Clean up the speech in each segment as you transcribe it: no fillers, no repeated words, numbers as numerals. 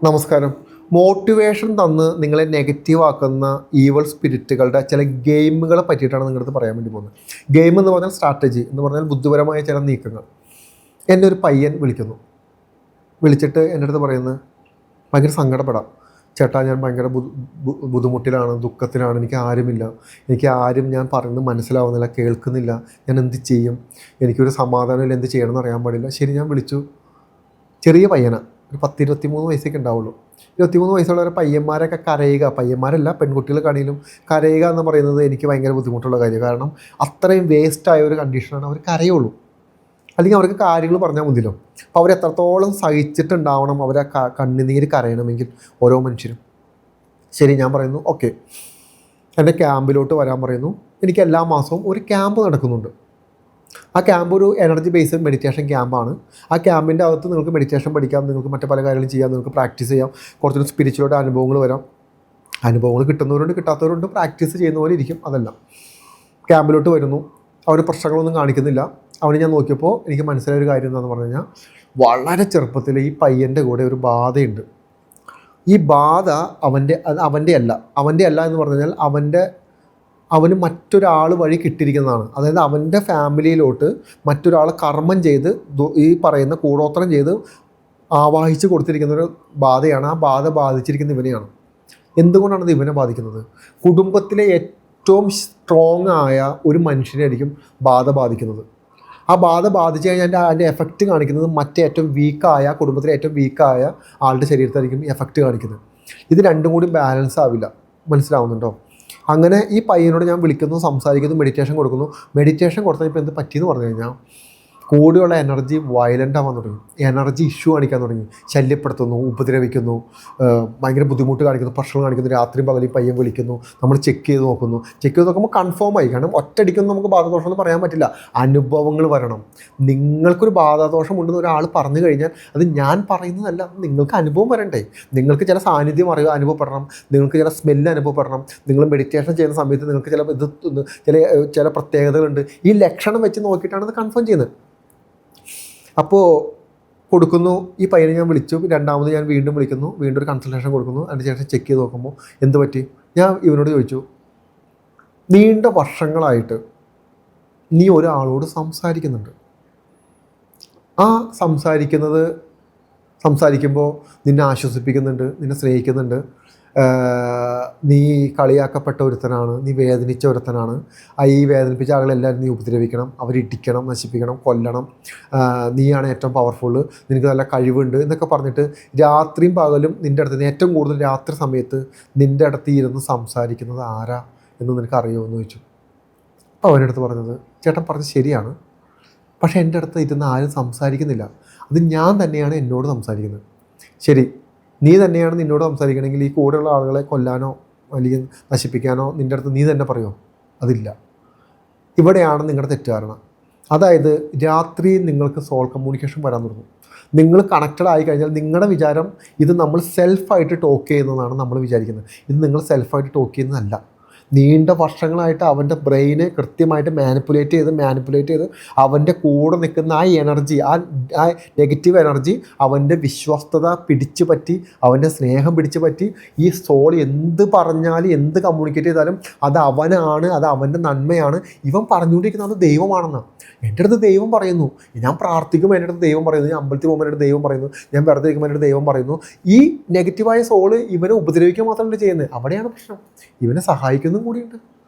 നമസ്കാരം. മോട്ടിവേഷൻ തന്ന് നിങ്ങളെ നെഗറ്റീവ് ആക്കുന്ന ഈവൾ സ്പിരിറ്റുകളുടെ ചില ഗെയിമുകളെ പറ്റിയിട്ടാണ് നിങ്ങളടുത്ത് പറയാൻ വേണ്ടി പോകുന്നത്. ഗെയിം എന്ന് പറഞ്ഞാൽ സ്ട്രാറ്റജി എന്ന് പറഞ്ഞാൽ ബുദ്ധിപരമായ ചില നീക്കങ്ങൾ. എന്നെ ഒരു പയ്യൻ വിളിച്ചിട്ട് എൻ്റെ അടുത്ത് പറയുന്നത്, ഭയങ്കര സങ്കടപ്പെടാം ചേട്ടാ, ഞാൻ ഭയങ്കര ബുദ്ധിമുട്ടിലാണ്, ദുഃഖത്തിലാണ്, എനിക്ക് ആരുമില്ല, എനിക്ക് ആരും ഞാൻ പറയുന്നത് മനസ്സിലാവുന്നില്ല, കേൾക്കുന്നില്ല, ഞാൻ എന്ത് ചെയ്യും, എനിക്കൊരു സമാധാനമില്ല, എന്ത് ചെയ്യണമെന്ന് അറിയാൻ പാടില്ല. ശരി, ഞാൻ വിളിച്ചു. ചെറിയ പയ്യനാണ്, ഒരു 10-23 വയസ്സൊക്കെ ഉണ്ടാവുള്ളൂ. 23 വയസ്സുള്ള ഒരു പയ്യന്മാരൊക്കെ കരയുക, പയ്യന്മാരല്ല പെൺകുട്ടികൾക്കാണെങ്കിലും കരയുക എന്ന് പറയുന്നത് എനിക്ക് ഭയങ്കര ബുദ്ധിമുട്ടുള്ള കാര്യം. കാരണം അത്രയും വേസ്റ്റായ ഒരു കണ്ടീഷനാണ് അവർ കരയുള്ളൂ. അല്ലെങ്കിൽ അവർക്ക് കാര്യങ്ങൾ പറഞ്ഞാൽ മതിയല്ലോ. അപ്പോൾ അവരെത്രത്തോളം സഹിച്ചിട്ടുണ്ടാവണം അവരെ കണ്ണുനീര് കരയണമെങ്കിൽ ഓരോ മനുഷ്യരും. ശരി, ഞാൻ പറയുന്നു ഓക്കെ, എൻ്റെ ക്യാമ്പിലോട്ട് വരാൻ പറയുന്നു. എനിക്ക് എല്ലാ മാസവും ഒരു ക്യാമ്പ് നടക്കുന്നുണ്ട്. ആ ക്യാമ്പ് ഒരു എനർജി ബേസ്ഡ് മെഡിറ്റേഷൻ ക്യാമ്പാണ്. ആ ക്യാമ്പിൻ്റെ അകത്ത് നിങ്ങൾക്ക് മെഡിറ്റേഷൻ പഠിക്കാം, നിങ്ങൾക്ക് മറ്റു പല കാര്യങ്ങളും ചെയ്യാം, നിങ്ങൾക്ക് പ്രാക്ടീസ് ചെയ്യാം, കുറച്ചുകൂടി സ്പിരിച്വലായിട്ട് അനുഭവങ്ങൾ വരാം. അനുഭവങ്ങൾ കിട്ടുന്നവരുണ്ട്, കിട്ടാത്തവരുണ്ട്, പ്രാക്ടീസ് ചെയ്യുന്ന പോലെ ഇരിക്കും. അതെല്ലാം ക്യാമ്പിലോട്ട് വരുന്നു. അവർ പ്രശ്നങ്ങളൊന്നും കാണിക്കുന്നില്ല. അവന് ഞാൻ നോക്കിയപ്പോൾ എനിക്ക് മനസ്സിലായ ഒരു കാര്യം എന്താണെന്ന് പറഞ്ഞു കഴിഞ്ഞാൽ, വളരെ ചെറുപ്പത്തിൽ ഈ പയ്യൻ്റെ കൂടെ ഒരു ബാധയുണ്ട്. ഈ ബാധ അവൻ്റെ അല്ല എന്ന് പറഞ്ഞു കഴിഞ്ഞാൽ അവന് മറ്റൊരാൾ വഴി കിട്ടിയിരിക്കുന്നതാണ്. അതായത് അവൻ്റെ ഫാമിലിയിലോട്ട് മറ്റൊരാൾ കർമ്മം ചെയ്ത് ഈ പറയുന്ന കൂടോത്രം ചെയ്ത് ആവാഹിച്ച് കൊടുത്തിരിക്കുന്നൊരു ബാധയാണ്. ആ ബാധ ബാധിച്ചിരിക്കുന്ന ഇവനെയാണ്. എന്തുകൊണ്ടാണ് ഇത് ഇവനെ ബാധിക്കുന്നത്? കുടുംബത്തിലെ ഏറ്റവും സ്ട്രോങ് ആയ ഒരു മനുഷ്യനായിരിക്കും ബാധ ബാധിക്കുന്നത്. ആ ബാധ ബാധിച്ചു കഴിഞ്ഞാൽ അതിൻ്റെ എഫക്റ്റ് കാണിക്കുന്നത് ഏറ്റവും വീക്കായ, കുടുംബത്തിലെ ഏറ്റവും വീക്കായ ആളുടെ ശരീരത്തായിരിക്കും എഫക്റ്റ് കാണിക്കുന്നത്. ഇത് രണ്ടും കൂടി ബാലൻസ് ആവില്ല. മനസ്സിലാവുന്നുണ്ടോ? അങ്ങനെ ഈ പയ്യനോട് ഞാൻ വിളിക്കുന്നു, സംസാരിക്കുന്നു, മെഡിറ്റേഷൻ കൊടുക്കുന്നു. മെഡിറ്റേഷൻ കൊടുത്താൽ ഇപ്പോൾ എന്ത് പറ്റിയെന്ന് പറഞ്ഞു കഴിഞ്ഞാൽ, കൂടെയുള്ള എനർജി വയലൻ്റ് ആവാൻ തുടങ്ങി, എനർജി ഇഷ്യൂ കാണിക്കാൻ തുടങ്ങി, ശല്യപ്പെടുത്തുന്നു, ഉപദ്രവിക്കുന്നു, ഭയങ്കര ബുദ്ധിമുട്ട് കാണിക്കുന്നു, പ്രശ്നം കാണിക്കുന്നു. രാത്രി പകലും പയ്യൻ വിളിക്കുന്നു, നമ്മൾ ചെക്ക് ചെയ്ത് നോക്കുമ്പോൾ കൺഫേം ആയി. കാരണം ഒറ്റയടിക്കൊന്നും നമുക്ക് ബാധാദോഷം എന്ന് പറയാൻ പറ്റില്ല, അനുഭവങ്ങൾ വരണം. നിങ്ങൾക്കൊരു ബാധാദോഷം ഉണ്ടെന്ന് ഒരാൾ പറഞ്ഞു കഴിഞ്ഞാൽ അത് ഞാൻ പറയുന്നതല്ല, നിങ്ങൾക്ക് അനുഭവം വരണ്ടേ? നിങ്ങൾക്ക് ചില സാന്നിധ്യം അനുഭവപ്പെടണം, നിങ്ങൾക്ക് ചില സ്മെല്ല് അനുഭവപ്പെടണം. നിങ്ങൾ മെഡിറ്റേഷൻ ചെയ്യുന്ന സമയത്ത് നിങ്ങൾക്ക് ചില പ്രത്യേകതകളുണ്ട്. ഈ ലക്ഷണം വെച്ച് നോക്കിയിട്ടാണ് ഇത് കൺഫേം ചെയ്യുന്നത്. അപ്പോൾ കൊടുക്കുന്നു. ഈ പയ്യനെ ഞാൻ വിളിച്ചു. രണ്ടാമത് ഞാൻ വീണ്ടും വിളിക്കുന്നു, വീണ്ടും ഒരു കൺസൾട്ടേഷൻ കൊടുക്കുന്നു. അതിന് ശേഷം ചെക്ക് ചെയ്ത് നോക്കുമ്പോൾ എന്ത് പറ്റി? ഞാൻ ഇവനോട് ചോദിച്ചു, നീണ്ട വർഷങ്ങളായിട്ട് നീ ഒരാളോട് സംസാരിക്കുന്നുണ്ട്. ആ സംസാരിക്കുമ്പോൾ നിന്നെ ആശ്വസിപ്പിക്കുന്നുണ്ട്, നിന്നെ സ്നേഹിക്കുന്നുണ്ട്, നീ കളിയാക്കപ്പെട്ട ഒരുത്തനാണ്, നീ വേദനിച്ച ഒരുത്തനാണ്, ഈ വേദനിപ്പിച്ച ആളുകളെല്ലാവരും നീ ഉപദ്രവിക്കണം, അവരിടിക്കണം, നശിപ്പിക്കണം, കൊല്ലണം, നീയാണ് ഏറ്റവും പവർഫുള്ള്, നിനക്ക് നല്ല കഴിവുണ്ട് എന്നൊക്കെ പറഞ്ഞിട്ട് രാത്രിയും പകലും നിൻ്റെ അടുത്ത്, ഏറ്റവും കൂടുതൽ രാത്രി സമയത്ത് നിൻ്റെ അടുത്ത് ഇരുന്ന് സംസാരിക്കുന്നത് ആരാ എന്ന് നിനക്ക് അറിയുമോ എന്ന് ചോദിച്ചു. അപ്പോൾ അവൻ്റെ അടുത്ത് പറഞ്ഞത്, ചേട്ടൻ പറഞ്ഞത് ശരിയാണ്, പക്ഷേ എൻ്റെ അടുത്ത് ഇരുന്ന് ആരും സംസാരിക്കുന്നില്ല, അത് ഞാൻ തന്നെയാണ് എന്നോട് സംസാരിക്കുന്നത്. ശരി, നീ തന്നെയാണ് നിന്നോട് സംസാരിക്കണമെങ്കിൽ ഈ കൂടെയുള്ള ആളുകളെ കൊല്ലാനോ അല്ലെങ്കിൽ നശിപ്പിക്കാനോ നിൻ്റെ അടുത്ത് നീ തന്നെ പറയുമോ? അതില്ല. ഇവിടെയാണ് നിങ്ങളുടെ തെറ്റുകാരണ. അതായത് രാത്രി നിങ്ങൾക്ക് സോൾ കമ്മ്യൂണിക്കേഷൻ വരാൻ തുടങ്ങും. നിങ്ങൾ കണക്റ്റഡ് ആയി കഴിഞ്ഞാൽ നിങ്ങളുടെ വിചാരം ഇത് നമ്മൾ സെൽഫായിട്ട് ടോക്ക് ചെയ്യുന്നതാണ് നമ്മൾ വിചാരിക്കുന്നത്. ഇത് നിങ്ങൾ സെൽഫായിട്ട് ടോക്ക് ചെയ്യുന്നതല്ല. നീണ്ട വർഷങ്ങളായിട്ട് അവൻ്റെ ബ്രെയിനെ കൃത്യമായിട്ട് മാനിപ്പുലേറ്റ് ചെയ്ത് അവൻ്റെ കൂടെ നിൽക്കുന്ന ആ എനർജി, ആ നെഗറ്റീവ് എനർജി, അവൻ്റെ വിശ്വസ്തത പിടിച്ചു പറ്റി, അവൻ്റെ സ്നേഹം പിടിച്ചു പറ്റി, ഈ സോൾ എന്ത് പറഞ്ഞാലും എന്ത് കമ്മ്യൂണിക്കേറ്റ് ചെയ്താലും അത് അവനാണ്, അത് അവൻ്റെ നന്മയാണ്. ഇവൻ പറഞ്ഞുകൊണ്ടിരിക്കുന്നത് അത് ദൈവമാണെന്നാണ്. എൻ്റെ അടുത്ത് ദൈവം പറയുന്നു, ഞാൻ പ്രാർത്ഥിക്കുമ്പോൾ എൻ്റെ അടുത്ത് ദൈവം പറയുന്നു, ഞാൻ അമ്പലത്തിൽ പോകുമ്പോൾ എൻ്റെ അടുത്ത് ദൈവം പറയുന്നു, ഞാൻ വെറുതെ ഇരിക്കുമ്പോൾ എൻ്റെ അടുത്ത് ദൈവം പറയുന്നു. ഈ നെഗറ്റീവായ സോള് ഇവനെ ഉപദ്രവിക്കുക മാത്രമല്ല ചെയ്യുന്നത്. അവിടെയാണ് പ്രശ്നം. ഇവനെ സഹായിക്കുന്നതും കൂടിയുണ്ട്.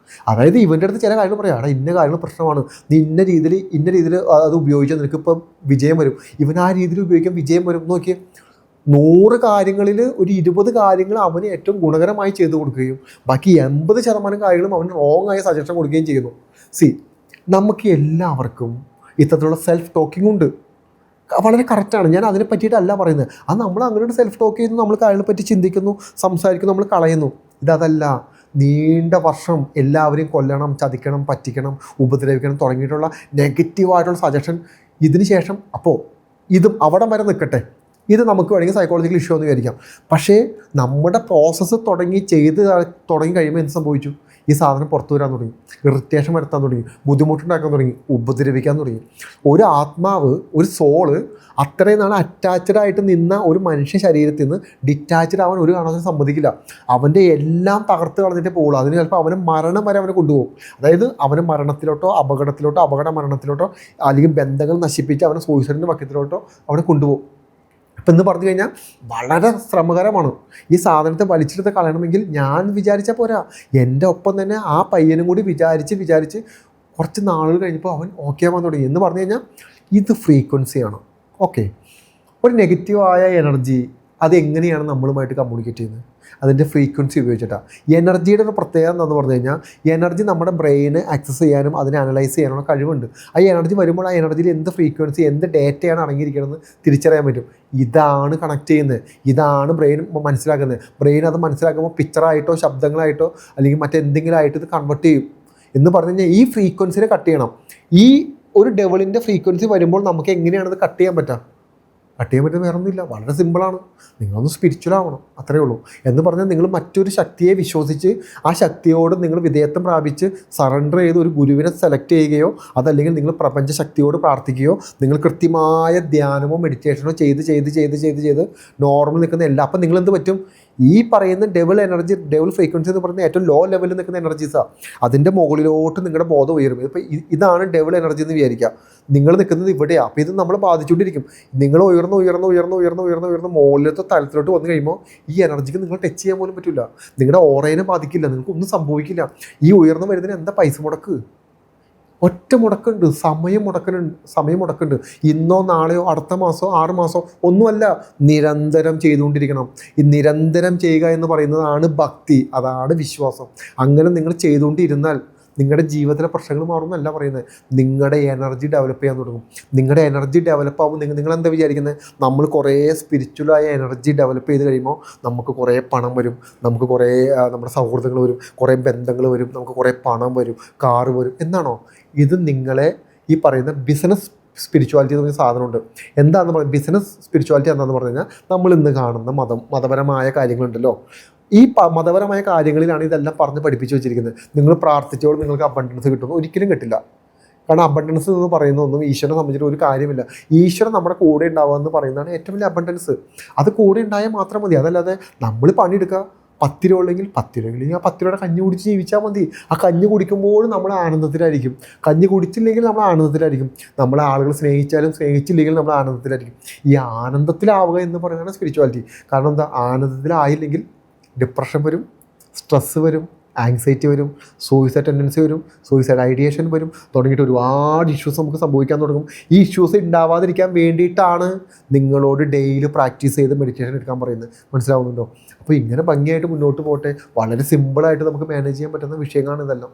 അതായത് ഇവൻ്റെ അടുത്ത് ചില കാര്യങ്ങൾ പറയാം, അവിടെ ഇന്ന കാര്യങ്ങൾ പ്രശ്നമാണ്, നീ ഇന്ന രീതിയിൽ അത് ഉപയോഗിച്ചാൽ നിനക്കിപ്പം വിജയം വരും. ഇവൻ ആ രീതിയിൽ ഉപയോഗിക്കാൻ വിജയം വരും. നോക്കിയേ, 100 കാര്യങ്ങളിൽ ഒരു 20 കാര്യങ്ങൾ അവന് ഏറ്റവും ഗുണകരമായി ചെയ്തു കൊടുക്കുകയും ബാക്കി 80% കാര്യങ്ങളും അവന് റോങ് ആയ സജഷൻ കൊടുക്കുകയും ചെയ്യുന്നു. നമുക്ക് എല്ലാവർക്കും ഇത്തരത്തിലുള്ള സെൽഫ് ടോക്കിംഗ് ഉണ്ട്, വളരെ കറക്റ്റാണ്. ഞാൻ അതിനെ പറ്റിയിട്ടല്ല പറയുന്നത്. അത് നമ്മൾ അങ്ങനെ സെൽഫ് ടോക്ക് ചെയ്യുന്നു, നമ്മൾ കാര്യങ്ങളെ പറ്റി ചിന്തിക്കുന്നു, സംസാരിക്കുന്നു, നമ്മൾ കളയുന്നു. ഇതല്ല. നീണ്ട വർഷം എല്ലാവരെയും കൊല്ലണം, ചതിക്കണം, പറ്റിക്കണം, ഉപദ്രവിക്കണം തുടങ്ങിയിട്ടുള്ള നെഗറ്റീവായിട്ടുള്ള സജഷൻ ഇതിന് ശേഷം, അപ്പോൾ ഇതും അവിടെ വരെ നിൽക്കട്ടെ, ഇത് നമുക്ക് വേണമെങ്കിൽ സൈക്കോളജിക്കൽ ഇഷ്യൂ എന്ന് വിചാരിക്കാം. പക്ഷേ നമ്മുടെ പ്രോസസ്സ് തുടങ്ങി കഴിയുമ്പോൾ എന്ത് സംഭവിച്ചു? ഈ സാധനം പുറത്തു വരാൻ തുടങ്ങി, ഇറിറ്റേഷൻ വരുത്താൻ തുടങ്ങി, ബുദ്ധിമുട്ടുണ്ടാക്കാൻ തുടങ്ങി, ഉപദ്രവിക്കാൻ തുടങ്ങി. ഒരു ആത്മാവ്, ഒരു സോള് അത്രയും നാൾ അറ്റാച്ച്ഡ് ആയിട്ട് നിന്ന ഒരു മനുഷ്യ ശരീരത്തിൽ നിന്ന് ഡിറ്റാച്ച്ഡ് ആവാൻ ഒരു കാരണവശാലും സമ്മതിക്കില്ല. അവൻ്റെ എല്ലാം തകർത്ത് കളഞ്ഞിട്ട് പോകുള്ളൂ. അതിന് ചിലപ്പോൾ അവനെ മരണം വരെ അവനെ കൊണ്ടുപോകും. അതായത് അവനെ മരണത്തിലോട്ടോ അപകട മരണത്തിലോട്ടോ അല്ലെങ്കിൽ ബന്ധങ്ങൾ നശിപ്പിച്ച് അവനെ സൂയിസൈഡിൻ്റെ വക്കത്തിലോട്ടോ അവനെ കൊണ്ടുപോകും. അപ്പം എന്ന് പറഞ്ഞു കഴിഞ്ഞാൽ വളരെ ശ്രമകരമാണ്. ഈ സാധനത്തെ വലിച്ചെടുത്ത് കളയണമെങ്കിൽ ഞാൻ വിചാരിച്ചാൽ പോരാ, എൻ്റെ ഒപ്പം തന്നെ ആ പയ്യനും കൂടി വിചാരിച്ച് കുറച്ച് നാളുകൾ കഴിഞ്ഞപ്പോൾ അവൻ ഓക്കെ ആവാൻ തുടങ്ങി. എന്ന് പറഞ്ഞു കഴിഞ്ഞാൽ ഇത് ഫ്രീക്വൻസിയാണ്. ഓക്കെ, ഒരു നെഗറ്റീവായ എനർജി അതെങ്ങനെയാണ് നമ്മളുമായിട്ട് കമ്മ്യൂണിക്കേറ്റ് ചെയ്യുന്നത്? അതിൻ്റെ ഫ്രീക്വൻസി ഉപയോഗിച്ചിട്ടാണ്. എനർജിയുടെ ഒരു പ്രത്യേകത എന്താണെന്ന് പറഞ്ഞു കഴിഞ്ഞാൽ എനർജി നമ്മുടെ ബ്രെയിന് ആക്സസ് ചെയ്യാനും അതിനെ അനലൈസ് ചെയ്യാനുള്ള കഴിവുണ്ട്. ആ എനർജി വരുമ്പോൾ ആ എനർജിയിൽ എന്ത് ഫ്രീക്വൻസി, എന്ത് ഡേറ്റയാണ് അടങ്ങിയിരിക്കണമെന്ന് തിരിച്ചറിയാൻ പറ്റും. ഇതാണ് കണക്ട് ചെയ്യുന്നത്, ഇതാണ് ബ്രെയിൻ മനസ്സിലാക്കുന്നത്. ബ്രെയിൻ അത് മനസ്സിലാക്കുമ്പോൾ പിക്ചറായിട്ടോ ശബ്ദങ്ങളായിട്ടോ അല്ലെങ്കിൽ മറ്റെന്തെങ്കിലും ആയിട്ട് ഇത് കൺവേർട്ട് ചെയ്യും. എന്ന് പറഞ്ഞു കഴിഞ്ഞാൽ ഈ ഫ്രീക്വൻസിനെ കട്ട് ചെയ്യണം. ഈ ഒരു ഡെവലിൻ്റെ ഫ്രീക്വൻസി വരുമ്പോൾ നമുക്ക് എങ്ങനെയാണ് ഇത് കട്ട് ചെയ്യാൻ പറ്റുക? കട്ട് ചെയ്യാൻ പറ്റുന്ന വേറെ ഒന്നുമില്ല, വളരെ സിമ്പിളാണ്. നിങ്ങളൊന്ന് സ്പിരിച്വൽ ആവണം, അത്രയേ ഉള്ളൂ. എന്ന് പറഞ്ഞാൽ നിങ്ങൾ മറ്റൊരു ശക്തിയെ വിശ്വസിച്ച് ആ ശക്തിയോട് നിങ്ങൾ വിധേയത്വം പ്രാപിച്ച് സറണ്ടർ ചെയ്ത് ഒരു ഗുരുവിനെ സെലക്ട് ചെയ്യുകയോ അതല്ലെങ്കിൽ നിങ്ങൾ പ്രപഞ്ച ശക്തിയോട് പ്രാർത്ഥിക്കുകയോ നിങ്ങൾ കൃത്യമായ ധ്യാനമോ മെഡിറ്റേഷനോ ചെയ്ത് നോർമൽ നിൽക്കുന്ന എല്ലാ, അപ്പം നിങ്ങളെന്ത് പറ്റും? ഈ പറയുന്ന ഡെവൽ ഫ്രീക്വൻസി എന്ന് പറയുന്നത് ഏറ്റവും ലോ ലെവലിൽ നിൽക്കുന്ന എനർജീസാണ്. അതിൻ്റെ മുകളിലോട്ട് നിങ്ങളുടെ ബോധം ഉയരും. ഇപ്പോൾ ഇതാണ് ഡെവൽ എനർജി എന്ന് വിചാരിക്കുക. നിങ്ങൾ നിൽക്കുന്നത് ഇവിടെയാണ്. അപ്പോൾ ഇത് നമ്മൾ ബാധിച്ചുകൊണ്ടിരിക്കും. നിങ്ങൾ ഉയർന്ന് മുകളിലത്തെ തലത്തിലോട്ട് വന്നു കഴിയുമ്പോൾ ഈ എനർജിക്ക് നിങ്ങൾ ടച്ച് ചെയ്യാൻ പോലും പറ്റില്ല. നിങ്ങളുടെ ഓറേനെ ബാധിക്കില്ല, നിങ്ങൾക്ക് ഒന്നും സംഭവിക്കില്ല. ഈ ഉയർന്നു വരുന്നതിന് എന്താ പൈസ മുടക്ക്? ഒറ്റ മുടക്കുണ്ട്, സമയം മുടക്കുന്നുണ്ട്. ഇന്നോ നാളെയോ അടുത്ത മാസമോ 6 മാസമോ ഒന്നുമല്ല, നിരന്തരം ചെയ്തുകൊണ്ടിരിക്കണം. ഈ നിരന്തരം ചെയ്യുക എന്ന് പറയുന്നതാണ് ഭക്തി, അതാണ് വിശ്വാസം. അങ്ങനെ നിങ്ങൾ ചെയ്തുകൊണ്ടിരുന്നാൽ നിങ്ങളുടെ ജീവിതത്തിലെ പ്രശ്നങ്ങൾ മാറുമെന്നല്ല പറയുന്നത്, നിങ്ങളുടെ എനർജി ഡെവലപ്പ് ചെയ്യാൻ തുടങ്ങും. നിങ്ങളുടെ എനർജി ഡെവലപ്പ് ആകുമ്പോൾ നിങ്ങൾ എന്താ വിചാരിക്കുന്നത്? നമ്മൾ കുറേ സ്പിരിച്വലായ എനർജി ഡെവലപ്പ് ചെയ്ത് കഴിയുമ്പോൾ നമുക്ക് കുറേ പണം വരും, നമുക്ക് കുറേ നമ്മുടെ സൗഹൃദങ്ങൾ വരും, കുറേ ബന്ധങ്ങൾ വരും, നമുക്ക് കുറേ പണം വരും, കാറ് വരും എന്നാണോ? ഇത് നിങ്ങളെ ഈ പറയുന്ന ബിസിനസ് സ്പിരിച്വാലിറ്റി എന്ന് പറഞ്ഞ സാധനമുണ്ട്. എന്താണെന്ന് പറയുന്നത് ബിസിനസ് സ്പിരിച്വാലിറ്റി എന്താണെന്ന് പറഞ്ഞു കഴിഞ്ഞാൽ നമ്മൾ ഇന്ന് കാണുന്ന മതപരമായ കാര്യങ്ങളുണ്ടല്ലോ, ഈ മതപരമായ കാര്യങ്ങളിലാണ് ഇതെല്ലാം പറഞ്ഞ് പഠിപ്പിച്ച് വെച്ചിരിക്കുന്നത്. നിങ്ങൾ പ്രാർത്ഥിച്ചോട് നിങ്ങൾക്ക് അബണ്ടൻസ് കിട്ടുന്നു, ഒരിക്കലും കിട്ടില്ല. കാരണം അബണ്ടൻസ് എന്ന് പറയുന്ന ഒന്നും ഈശ്വരനെ സംബന്ധിച്ചിട്ട് ഒരു കാര്യമില്ല. ഈശ്വരൻ നമ്മുടെ കൂടെ ഉണ്ടാവുക എന്ന് പറയുന്നതാണ് ഏറ്റവും വലിയ അബണ്ടൻസ്. അത് കൂടെ ഉണ്ടായാൽ മാത്രം മതി. അതല്ലാതെ നമ്മൾ പണിയെടുക്കുക, 10 രൂപ ഉണ്ടെങ്കിൽ 10 രൂപ ഇല്ലെങ്കിൽ ആ 10 രൂപയുടെ കഞ്ഞി കുടിച്ച് ജീവിച്ചാൽ മതി. ആ കഞ്ഞി കുടിക്കുമ്പോഴും നമ്മൾ ആനന്ദത്തിലായിരിക്കും. കഞ്ഞി കുടിച്ചില്ലെങ്കിൽ നമ്മൾ ആനന്ദത്തിലായിരിക്കും. നമ്മളെ ആളുകൾ സ്നേഹിച്ചാലും സ്നേഹിച്ചില്ലെങ്കിൽ നമ്മൾ ആനന്ദത്തിലായിരിക്കും. ഈ ആനന്ദത്തിലാവുക എന്ന് പറയുന്നതാണ് സ്പിരിച്വാലിറ്റി. കാരണം എന്താ? ആനന്ദത്തിലായില്ലെങ്കിൽ ഡിപ്രഷൻ വരും, സ്ട്രെസ്സ് വരും, ആങ്സൈറ്റി വരും, സൂയിസൈഡ് ടെൻഡൻസി വരും, സൂയിസൈഡ് ഐഡിയേഷൻ വരും, തുടങ്ങിയിട്ട് ഒരുപാട് ഇഷ്യൂസ് നമുക്ക് സംഭവിക്കാൻ തുടങ്ങും. ഈ ഇഷ്യൂസ് ഉണ്ടാവാതിരിക്കാൻ വേണ്ടിയിട്ടാണ് നിങ്ങളോട് ഡെയിലി പ്രാക്ടീസ് ചെയ്ത് മെഡിറ്റേഷൻ എടുക്കാൻ പറയുന്നത്. മനസ്സിലാവുന്നുണ്ടോ? അപ്പോൾ ഇങ്ങനെ ഭംഗിയായിട്ട് മുന്നോട്ട് പോട്ടെ. വളരെ സിമ്പിളായിട്ട് നമുക്ക് മാനേജ് ചെയ്യാൻ പറ്റുന്ന വിഷയങ്ങളാണ് ഇതെല്ലാം.